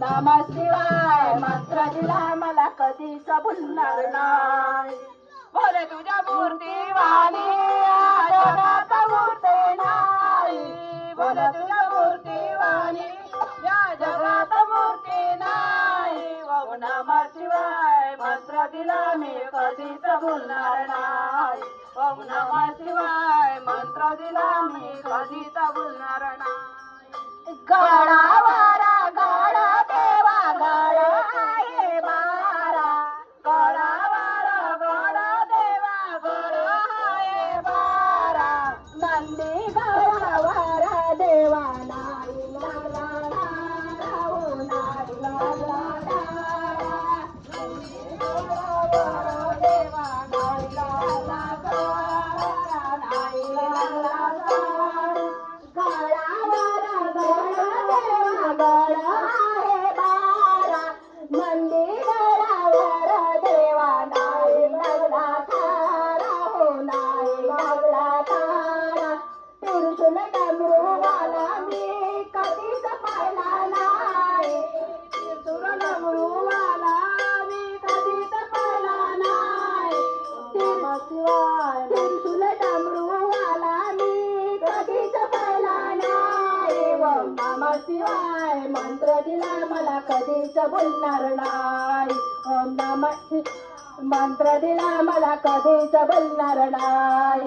नमः शिवाय मंत्र दिला मला कधीच भुलणार नाही. बोले तुझ्या मूर्ती वाणी जगात मूर्ती नाही. बोले तुझ्या मूर्ती वाणी या जगात मूर्ती नाही. ओम नमः शिवाय मंत्र दिला मी कधीच भुलणार नाही. ओम नमः शिवाय मंत्र दिला मी कधीच भुलणार नाही. गडावारा गड देवा गड आहे बारा. गडावारा गड देवा गड आहे बारा. नंदी गडावारा देवा नाही लागला डाऊ नाही लागला डाळा. गडावारा देवा नाही लागला डाळा नाही लागला डाळा. गडावारा गड देवा ओम नमः शिवाय मंत्र दिला मला कधीच बोलणार नाही ओम नमः मंत्र दिला मला कधीच बोलणार नाही